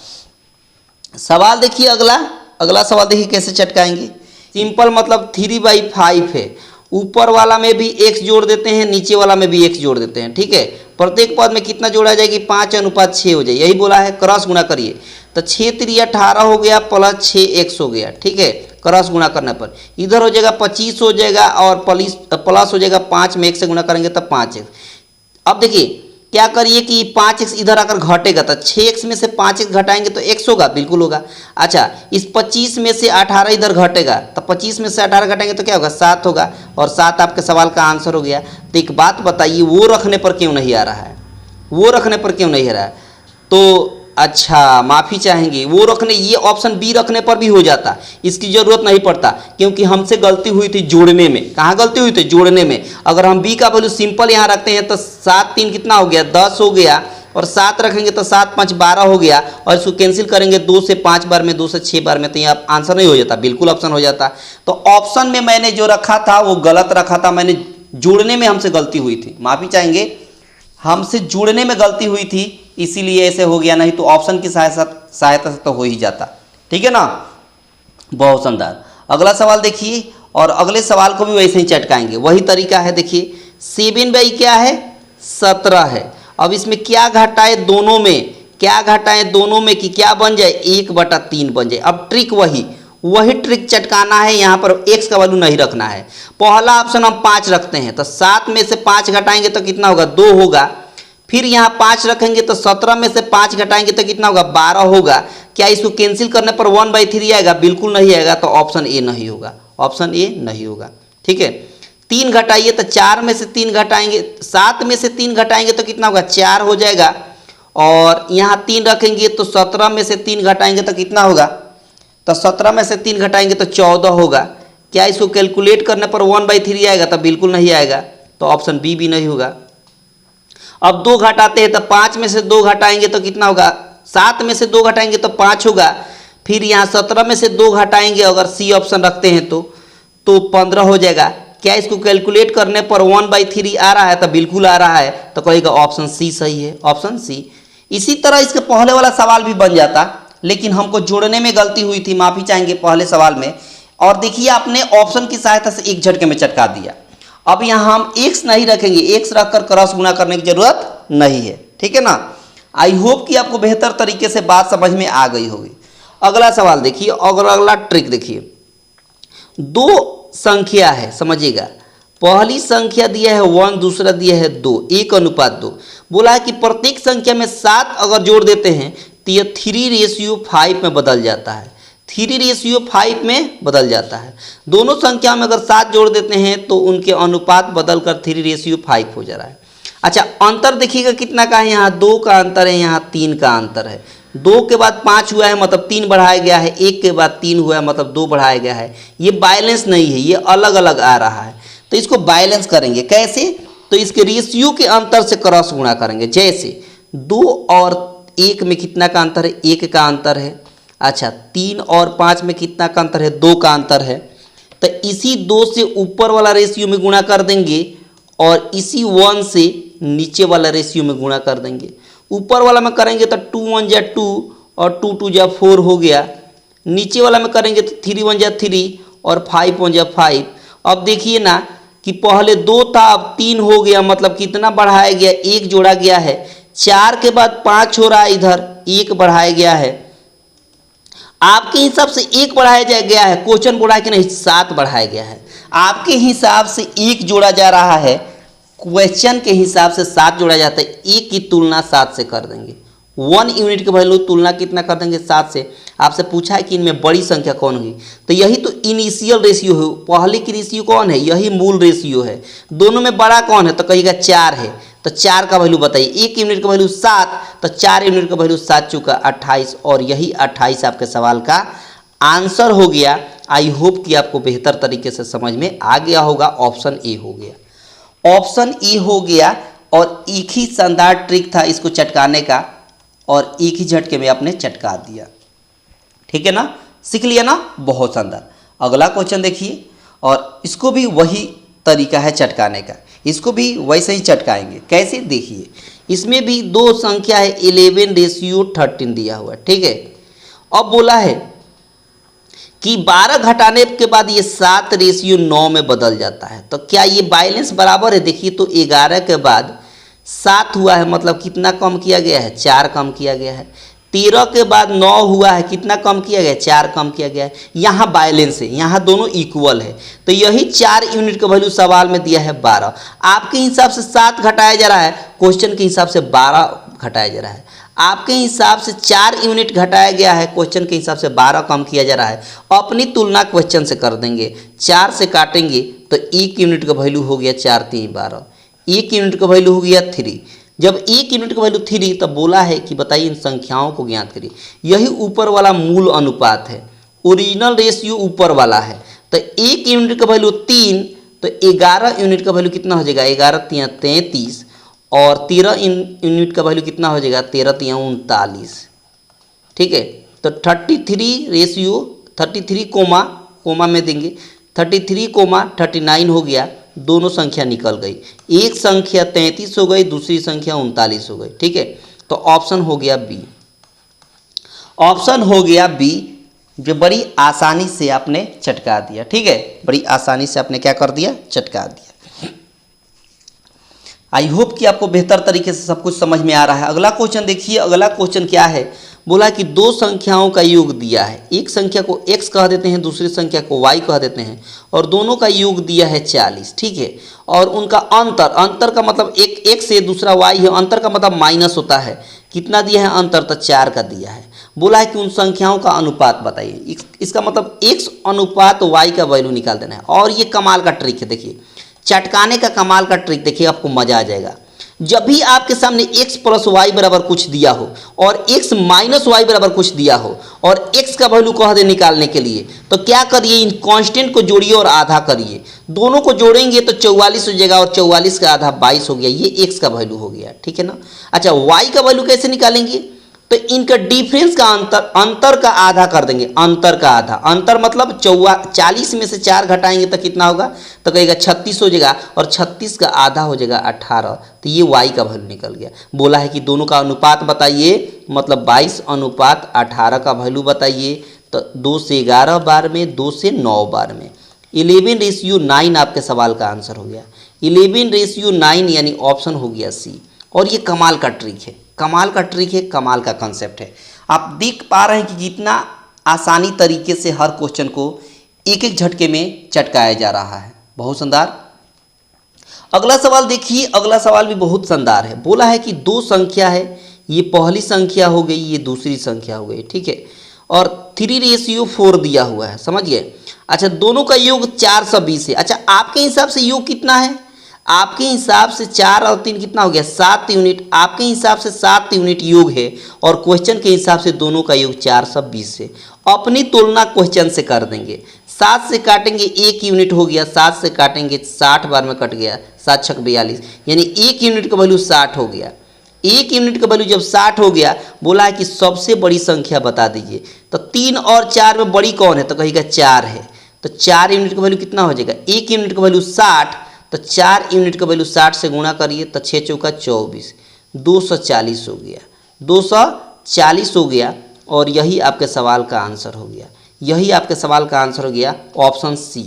Speaker 1: सवाल देखिए अगला सवाल देखिए कैसे चटकाएंगे। सिंपल मतलब 3/5 है, ऊपर वाला में भी x जोड़ देते हैं, नीचे वाला में भी x जोड़ देते हैं, ठीक है। प्रत्येक पद में कितना जोड़ा जाएगी, 5:6 हो जाए, यही बोला है, क्रॉस गुणा करिए तो 6 3 18 हो गया प्लस 6x हो गया, ठीक है। क्रॉस गुणा करने पर इधर हो जाएगा 25 हो जाएगा, और प्लस हो जाएगा 5 में 1 से गुणा करेंगे तो 5x। अब देखिए क्या करिए कि 5x इधर आकर घटेगा तो 6x में से 5x घटाएंगे तो x होगा, बिल्कुल होगा। अच्छा, इस 25 में से 18 इधर घटेगा तो 25 में से 18 घटाएंगे तो क्या होगा, 7 होगा, और 7 आपके सवाल का आंसर हो गया। तो एक बात बताइए, वो रखने पर क्यों नहीं आ रहा है, वो रखने पर क्यों नहीं आ रहा है? तो अच्छा, माफ़ी चाहेंगे, वो रखने, ये ऑप्शन बी रखने पर भी हो जाता, इसकी ज़रूरत नहीं पड़ता, क्योंकि हमसे गलती हुई थी जोड़ने में। कहाँ गलती हुई थी, जोड़ने में। अगर हम बी का वैल्यू सिंपल यहाँ रखते हैं तो 7 3 कितना हो गया, 10 हो गया, और 7 रखेंगे तो 7 5 12 हो गया, और इसको कैंसिल करेंगे 2 से 5 बार में, 2 से 6 बार में, तो यहाँ आंसर नहीं हो जाता, बिल्कुल ऑप्शन हो जाता। तो ऑप्शन में मैंने जो रखा था वो गलत रखा था, मैंने जोड़ने में हमसे गलती हुई थी, माफ़ी चाहेंगे, हमसे जुड़ने में गलती हुई थी, इसीलिए ऐसे हो गया, नहीं तो ऑप्शन की सहायता से तो हो ही जाता, ठीक है ना, बहुत शानदार। अगला सवाल देखिए, और अगले सवाल को भी वैसे ही चटकाएंगे, वही तरीका है। देखिए 7/, क्या है, 17 है। अब इसमें क्या घटाए दोनों में, क्या घटाए दोनों में कि क्या बन जाए, 1/3 बन जाए। अब ट्रिक वही ट्रिक चटकाना है, यहाँ पर x का वैल्यू नहीं रखना है। पहला ऑप्शन हम 5 रखते हैं, तो 7 में से 5 घटाएंगे तो कितना होगा, 2 होगा। फिर यहाँ 5 रखेंगे तो 17 में से 5 घटाएंगे तो कितना होगा, 12 होगा। क्या इसको कैंसिल करने पर 1/3 आएगा, बिल्कुल नहीं आएगा, तो ऑप्शन ए नहीं होगा, ऑप्शन ए नहीं होगा, ठीक है। 3 घटाइए तो 4 में से 3 घटाएंगे, 7 में से 3 घटाएंगे तो कितना होगा, 4 हो जाएगा, और यहाँ 3 रखेंगे तो 17 में से 3 घटाएंगे तो कितना होगा, तो 17 में से 3 घटाएंगे तो 14 होगा। क्या इसको कैलकुलेट करने पर 1/3 आएगा, तो बिल्कुल नहीं आएगा, तो ऑप्शन बी भी नहीं होगा। अब 2 घटाते हैं तो 5 में से 2 घटाएंगे तो कितना होगा, 7 में से 2 घटाएंगे तो 5 होगा। फिर यहाँ 17 में से 2 घटाएंगे, अगर सी ऑप्शन रखते हैं तो 15 हो जाएगा। क्या इसको कैलकुलेट करने पर 1/3 आ रहा है, तो बिल्कुल आ रहा है, तो कहेगा ऑप्शन सी सही है, ऑप्शन सी। इसी तरह इसके पहले वाला सवाल भी बन जाता, लेकिन हमको जोड़ने में गलती हुई थी, माफ़ी चाहेंगे पहले सवाल में। और देखिए आपने ऑप्शन की सहायता से एक झटके में चटका दिया। अब यहाँ हम x नहीं रखेंगे, x रखकर क्रॉस गुणा करने की जरूरत नहीं है, ठीक है ना। आई होप कि आपको बेहतर तरीके से बात समझ में आ गई होगी। अगला सवाल देखिए, और अगला ट्रिक देखिए। 2 संख्या है, समझिएगा, पहली संख्या दिया है 1, दूसरा दिया है 2, 1:2। बोला है कि प्रत्येक संख्या में 7 अगर जोड़ देते हैं तो यह 3:5 में बदल जाता है, 3:5 में बदल जाता है। दोनों संख्या में अगर 7 जोड़ देते हैं तो उनके अनुपात बदलकर 3:5 हो जा रहा है। अच्छा, अंतर देखिएगा कितना का है, यहाँ 2 का अंतर है, यहाँ 3 का अंतर है। 2 के बाद 5 हुआ है मतलब 3 बढ़ाया गया है, 1 के बाद 3 हुआ है मतलब 2 बढ़ाया गया है। ये बैलेंस नहीं है, ये अलग अलग आ रहा है, तो इसको बैलेंस करेंगे कैसे, तो इसके रेशियो के अंतर से क्रॉस गुणा करेंगे। जैसे 2 और 1 में कितना का अंतर है, 1 का अंतर है। अच्छा, 3 और 5 में कितना का अंतर है, 2 का अंतर है। तो इसी 2 से ऊपर वाला रेशियो में गुणा कर देंगे, और इसी 1 से नीचे वाला रेशियो में गुणा कर देंगे। ऊपर वाला में करेंगे तो 2 1 जा 2 और 2 2 जा 4 हो गया। नीचे वाला में करेंगे तो 3 1 जा 3 और 5 1 जा 5। अब देखिए ना कि पहले 2 था, अब 3 हो गया, मतलब कितना बढ़ाया गया, 1 जोड़ा गया है। 4 के बाद 5 हो रहा है, इधर 1 बढ़ाया गया है। आपके हिसाब से 1 बढ़ाया गया है, क्वेश्चन बोला है कि नहीं 7 बढ़ाया गया है। आपके हिसाब से 1 जोड़ा जा रहा है, क्वेश्चन के हिसाब से 7 जोड़ा जाता है। 1 की तुलना 7 से कर देंगे, 1 यूनिट की वैल्यू तुलना कितना कर देंगे, 7 से। आपसे पूछा है कि इनमें बड़ी संख्या कौन होगी, तो यही तो इनिशियल रेशियो है। पहले की रेशियो कौन है, यही मूल रेशियो है। दोनों में बड़ा कौन है, तो कहिएगा 4 है, तो 4 का वैल्यू बताइए। 1 यूनिट का वैल्यू 7, तो 4 यूनिट का वैल्यू 7 चुका 28, और यही 28 आपके सवाल का आंसर हो गया। आई होप कि आपको बेहतर तरीके से समझ में आ गया होगा। ऑप्शन ए हो गया, ऑप्शन ए हो गया। और एक ही शानदार ट्रिक था इसको चटकाने का, और एक ही झटके में आपने चटका दिया। ठीक है ना, सीख लिया ना, बहुत शानदार। अगला क्वेश्चन देखिए, और इसको भी वही तरीका है चटकाने का, इसको भी वैसे ही चटकाएंगे। कैसे, देखिए इसमें भी दो संख्या है 11:13 दिया हुआ है। ठीक है, अब बोला है कि 12 घटाने के बाद ये 7:9 में बदल जाता है, तो क्या ये बैलेंस बराबर है। देखिए तो 11 के बाद 7 हुआ है, मतलब कितना कम किया गया है, 4 कम किया गया है। 13 के बाद 9 हुआ है, कितना कम किया गया है, 4 कम किया गया है। यहाँ बैलेंस है, यहाँ दोनों इक्वल है, तो यही 4 यूनिट का वैल्यू सवाल में दिया है 12। आपके हिसाब से 7 घटाया जा रहा है, क्वेश्चन के हिसाब से 12 घटाया जा रहा है। आपके हिसाब से 4 यूनिट घटाया गया है, क्वेश्चन के हिसाब से 12 कम किया जा रहा है। अपनी तुलना क्वेश्चन से कर देंगे, 4 से काटेंगे तो 1 यूनिट का वैल्यू हो गया 4 3 12, 1 यूनिट का वैल्यू हो गया 3। जब 1 यूनिट का वैल्यू 3, तब बोला है कि बताइए इन संख्याओं को ज्ञात करिए। यही ऊपर वाला मूल अनुपात है, ओरिजिनल रेशियो ऊपर वाला है। तो 1 यूनिट का वैल्यू 3, तो 11 यूनिट का वैल्यू कितना हो जाएगा, 11 3 33, और 13 यूनिट का वैल्यू कितना हो जाएगा, 13 3 39। ठीक है, तो 33 रेशियो 33 कोमा में देंगे, 33,39 हो गया। दोनों संख्या निकल गई, एक संख्या 33 हो गई, दूसरी संख्या 39 हो गई। ठीक है, तो ऑप्शन हो गया बी, ऑप्शन हो गया बी, जो बड़ी आसानी से आपने चटका दिया। ठीक है, बड़ी आसानी से आपने क्या कर दिया, चटका दिया। आई होप कि आपको बेहतर तरीके से सब कुछ समझ में आ रहा है। अगला क्वेश्चन देखिए, अगला क्वेश्चन क्या है, बोला कि दो संख्याओं का योग दिया है। एक संख्या को x कह देते हैं, दूसरी संख्या को y कह देते हैं, और दोनों का योग दिया है 40। ठीक है, और उनका अंतर का मतलब एक x है, दूसरा y है, अंतर का मतलब माइनस होता है। कितना दिया है अंतर, तो 4 का दिया है। बोला है कि उन संख्याओं का अनुपात बताइए। इसका मतलब x अनुपात y का वैल्यू निकाल देना है। और ये कमाल का ट्रिक है, देखिए चटकाने का कमाल का ट्रिक, देखिए आपको मजा आ जाएगा। जब भी आपके सामने x + y बराबर कुछ दिया हो, और x - y बराबर कुछ दिया हो, और x का वैल्यू कह दे निकालने के लिए, तो क्या करिए, इन कांस्टेंट को जोड़िए और आधा करिए। दोनों को जोड़ेंगे तो 44 हो जाएगा, और 44 का आधा 22 हो गया। ये x का वैल्यू हो गया। ठीक है ना। अच्छा, y का वैल्यू कैसे निकालेंगे, तो इनका डिफरेंस का अंतर का आधा कर देंगे। अंतर का आधा, अंतर मतलब 40 में से 4 घटाएंगे तो कितना होगा, तो कहेगा 36 हो जाएगा, और 36 का आधा हो जाएगा 18। तो ये y का वैल्यू निकल गया। बोला है कि दोनों का अनुपात बताइए, मतलब 22 अनुपात 18 का वैल्यू बताइए। तो 2 से 11 बार में, 2 से 9 बार में, 11:9 आपके सवाल का आंसर हो गया। 11:9 यानी ऑप्शन हो गया सी। और ये कमाल का ट्रिक है, कमाल का ट्रिक है, कमाल का कंसेप्ट है। आप देख पा रहे हैं कि कितना आसानी तरीके से हर क्वेश्चन को एक एक झटके में चटकाया जा रहा है। बहुत शानदार। अगला सवाल देखिए, अगला सवाल भी बहुत शानदार है। बोला है कि दो संख्या है, ये पहली संख्या हो गई, ये दूसरी संख्या हो गई। ठीक है, और 3:4 दिया हुआ है, समझ गए। अच्छा, दोनों का योग 420 है। अच्छा, आपके हिसाब से योग कितना है, आपके हिसाब से 4 और 3 कितना हो गया, 7 यूनिट। आपके हिसाब से 7 यूनिट योग है, और क्वेश्चन के हिसाब से दोनों का योग 420 है। अपनी तुलना क्वेश्चन से कर देंगे। 7 से काटेंगे 1 यूनिट हो गया, 7 से काटेंगे 60 बार में कट गया, 7 6 42, यानी 1 यूनिट का वैल्यू 60 हो गया। 1 यूनिट का वैल्यू जब 60 हो गया, बोला है कि सबसे बड़ी संख्या बता दीजिए। तो 3 और 4 में बड़ी कौन है, तो कहेगा 4 है। तो 4 यूनिट का वैल्यू कितना हो जाएगा, 1 यूनिट का वैल्यू 60, तो 4 यूनिट का वैल्यू 60 से गुणा करिए, तो 6 चौका 24, 240 हो गया, 240 हो गया। और यही आपके सवाल का आंसर हो गया, यही आपके सवाल का आंसर हो गया, ऑप्शन सी।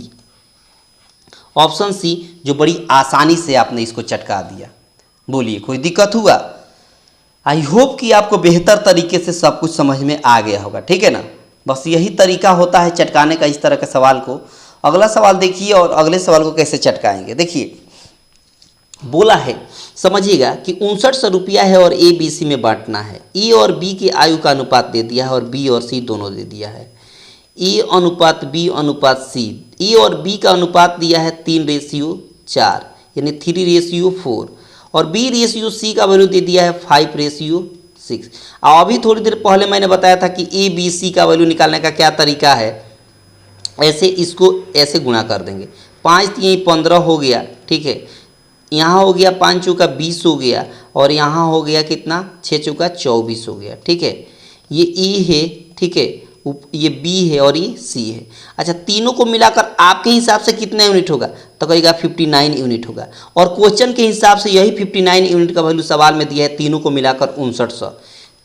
Speaker 1: ऑप्शन सी, जो बड़ी आसानी से आपने इसको चटका दिया। बोलिए, कोई दिक्कत हुआ? आई होप कि आपको बेहतर तरीके से सब कुछ समझ में आ गया होगा। ठीक है ना, बस यही तरीका होता है चटकाने का, इस तरह के सवाल को। अगला सवाल देखिए, और अगले सवाल को कैसे चटकाएंगे। देखिए, बोला है समझिएगा कि 5900 रुपया है और ए बी सी में बांटना है। ए और बी की आयु का अनुपात दे दिया है और बी और सी दोनों दे दिया है। ए अनुपात बी अनुपात सी, ए और बी का अनुपात दिया है 3:4 यानी 3:4 और बी रेशियो सी का वैल्यू दे दिया है 5:6। और अभी थोड़ी देर पहले मैंने बताया था कि ए बी सी का वैल्यू निकालने का क्या तरीका है, ऐसे इसको ऐसे गुणा कर देंगे। 5 3 15 हो गया, ठीक है। यहाँ हो गया 5 चौका 20 हो गया और यहाँ हो गया कितना 6 चौका 24 हो गया, ठीक है। ये ए है, ठीक है, ये बी है और ये सी है। अच्छा, तीनों को मिलाकर आपके हिसाब से कितना यूनिट होगा, तो कहेगा 59 यूनिट होगा। और क्वेश्चन के हिसाब से यही 59 यूनिट का वैल्यू सवाल में दिया है। तीनों को मिलाकर 5900,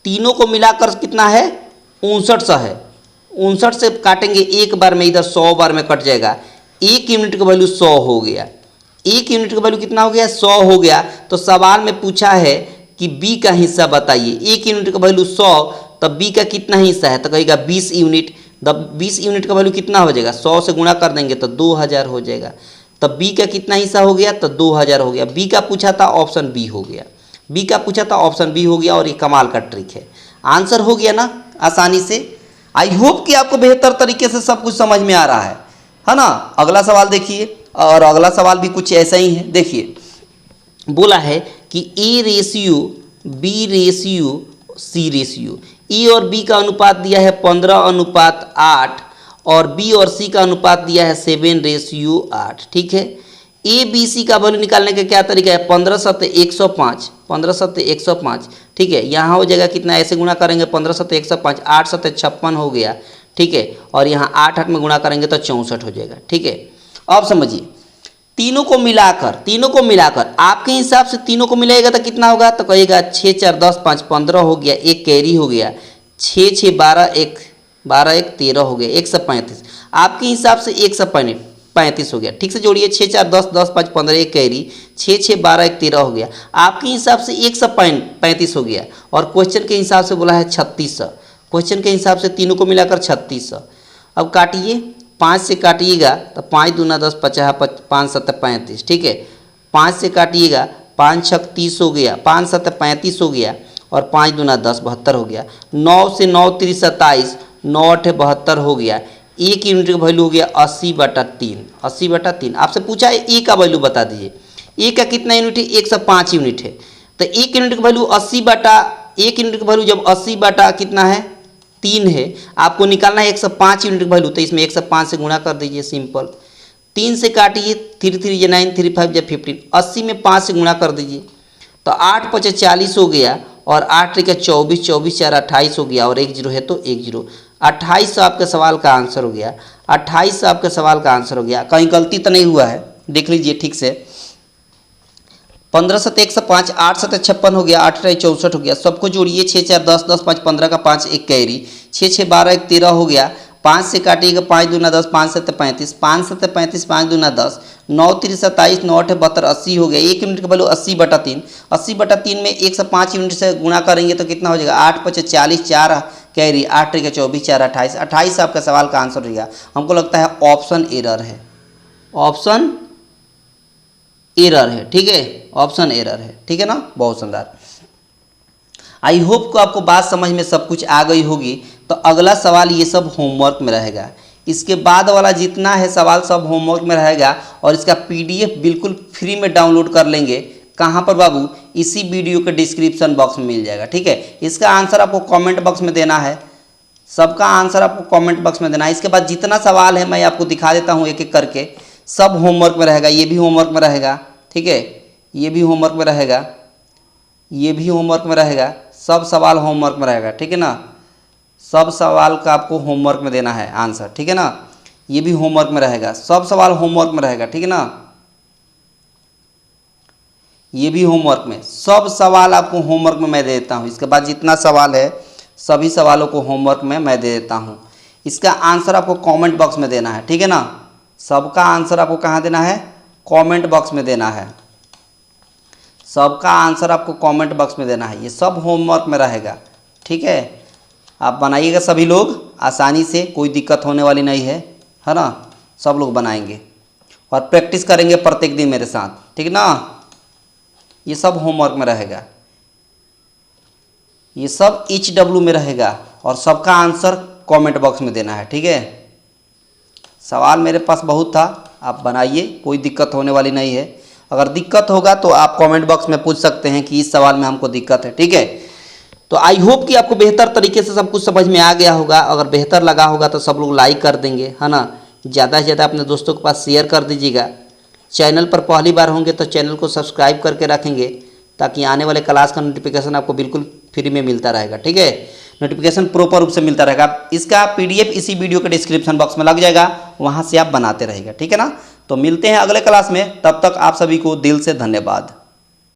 Speaker 1: तीनों को मिलाकर कितना है 5900 है। 59 से काटेंगे एक बार में, इधर 100 बार में कट जाएगा। एक यूनिट का वैल्यू 100 हो गया। एक यूनिट का वैल्यू कितना हो गया 100 हो गया। तो सवाल में पूछा है कि बी का हिस्सा बताइए। एक यूनिट का वैल्यू 100, तब बी का कितना हिस्सा है, तो कहेगा 20 यूनिट। तब 20 यूनिट का वैल्यू कितना हो जाएगा, 100 से गुणा कर देंगे तो 2000 हो जाएगा। तब बी का कितना हिस्सा हो गया, तो 2000 हो गया। बी का पूछा था, ऑप्शन बी हो गया। बी का पूछा था, ऑप्शन बी हो गया। और ये कमाल का ट्रिक है, आंसर हो गया ना आसानी से। आई होप कि आपको बेहतर तरीके से सब कुछ समझ में आ रहा है ना। अगला सवाल देखिए, और अगला सवाल भी कुछ ऐसा ही है। देखिए, बोला है कि A ratio B ratio C ratio, A और बी का अनुपात दिया है 15:8 और बी और सी का अनुपात दिया है 7:8, ठीक है। ए बी सी का वैल्यू निकालने का क्या तरीका है, 15 सत्ते 105, 15 सत्ते 105, ठीक है। यहाँ हो जाएगा कितना, ऐसे गुणा करेंगे 15 सत्ते 105, 8 सत्ते 56 हो गया, ठीक है। और यहाँ 8 8 में गुणा करेंगे तो 64 हो जाएगा, ठीक है। अब समझिए, तीनों को मिलाकर आपके हिसाब से तीनों को मिलाएगा तो कितना होगा, तो कहेगा 6 4 10 5 15 हो गया, एक कैरी हो गया, 6 6 12 1 12 1 13 हो गया, 135। आपके हिसाब से 135 हो गया, ठीक से जोड़िए। 6 4 10 10 5 15 एक कैरी, 6 6 12 1 13 हो गया। आपके हिसाब से 135 हो गया। और क्वेश्चन के हिसाब से बोला है 3600। क्वेश्चन के हिसाब से तीनों को मिलाकर 3600। अब काटिए, 5 से काटिएगा तो 5 दूना 10 50 5 7 35, ठीक है। 5 से काटिएगा, 5 6 30 हो गया, 5 7 35 हो गया और 5 दूना 10 72 हो गया। 9 से 9 3 27, 9 8 72 हो गया। एक यूनिट का वैल्यू हो गया 80/3, 80/3। आपसे पूछा है ए का वैल्यू बता दीजिए। ए का कितना यूनिट है, 105 यूनिट है। तो एक यूनिट का वैल्यू 1 यूनिट का वैल्यू जब 80 कितना है 3 है, आपको निकालना है 105 यूनिट का वैल्यू। तो इसमें 105 से गुणा कर दीजिए, सिंपल। 3 से काटिए, 3 3 9 3 5 15, 80 में 5 से गुणा कर दीजिए तो 8 5 40 हो गया और 8 3 24, 24 4 28 हो गया और 1 0 है तो 1 0। 2800 आपके सवाल का आंसर हो गया। 2800 आपके सवाल का आंसर हो गया। कहीं गलती तो नहीं हुआ है, देख लीजिए ठीक से। 15 7 105, 8 7 56 हो गया, 8 8 64 हो गया। सबको जोड़िए, 6 4 10 10 5 15 का 5 एक कैरी, 6 6 12 1 13 हो गया। 5 से काटिएगा, 5 दूना 10, 5 7 35, 5 7 35, 5 दूना 10, 9 3 27, 9 8 72, 80 हो गया। एक यूनिट का वैल्यू 80/3, 80/3 में 105 यूनिट से गुणा करेंगे तो कितना हो जाएगा, 8 5 40, 4 कैरी, 8 3 24, 4 28, 28 आपका सवाल का आंसर हो गया। हमको लगता है ऑप्शन एरर है, ऑप्शन एरर है, ठीक है, ऑप्शन एरर है, ठीक है ना। बहुत शानदार। आई होप को आपको बात समझ में सब कुछ आ गई होगी। तो अगला सवाल ये सब होमवर्क में रहेगा। इसके बाद वाला जितना है सवाल सब होमवर्क में रहेगा और इसका PDF बिल्कुल फ्री में डाउनलोड कर लेंगे। कहाँ पर बाबू, इसी वीडियो के डिस्क्रिप्शन बॉक्स में मिल जाएगा, ठीक है। इसका आंसर आपको कमेंट बॉक्स में देना है, सबका आंसर आपको कमेंट बॉक्स में देना है। इसके बाद जितना सवाल है मैं आपको दिखा देता हूँ एक एक करके, सब होमवर्क में रहेगा। ये भी होमवर्क में रहेगा, ठीक है, ये भी होमवर्क में रहेगा, ये भी होमवर्क में रहेगा, सब सवाल होमवर्क में रहेगा, ठीक है ना। सब सवाल का आपको होमवर्क में देना है आंसर, ठीक है ना। ये भी होमवर्क में रहेगा, सब सवाल होमवर्क में रहेगा, ठीक है ना। ये भी होमवर्क में, सब सवाल आपको होमवर्क में मैं दे देता हूँ। इसके बाद जितना सवाल है सभी सवालों को होमवर्क में मैं दे देता हूँ। इसका आंसर आपको कमेंट बॉक्स में देना है, ठीक है ना। सबका आंसर आपको कहाँ देना है, कमेंट बॉक्स में देना है। सबका आंसर आपको कमेंट बॉक्स में देना है। ये सब होमवर्क में रहेगा, ठीक है। आप बनाइएगा सभी लोग आसानी से, कोई दिक्कत होने वाली नहीं है ना। सब लोग बनाएंगे और प्रैक्टिस करेंगे प्रत्येक दिन मेरे साथ, ठीक ना। ये सब होमवर्क में रहेगा, ये सब HW में रहेगा और सबका आंसर कमेंट बॉक्स में देना है। ठीक है, सवाल मेरे पास बहुत था, आप बनाइए, कोई दिक्कत होने वाली नहीं है। अगर दिक्कत होगा तो आप कमेंट बॉक्स में पूछ सकते हैं कि इस सवाल में हमको दिक्कत है। ठीक है, तो आई होप कि आपको बेहतर तरीके से सब कुछ समझ में आ गया होगा। अगर बेहतर लगा होगा तो सब लोग लाइक कर देंगे, है ना। ज़्यादा से ज़्यादा अपने दोस्तों के पास शेयर कर दीजिएगा। चैनल पर पहली बार होंगे तो चैनल को सब्सक्राइब करके रखेंगे, ताकि आने वाले क्लास का नोटिफिकेशन आपको बिल्कुल फ्री में मिलता रहेगा। ठीक है, नोटिफिकेशन प्रॉपर रूप से मिलता रहेगा। इसका PDF इसी वीडियो के डिस्क्रिप्शन बॉक्स में लग जाएगा, वहाँ से आप बनाते रहेगा। ठीक है ना, तो मिलते हैं अगले क्लास में, तब तक आप सभी को दिल से धन्यवाद।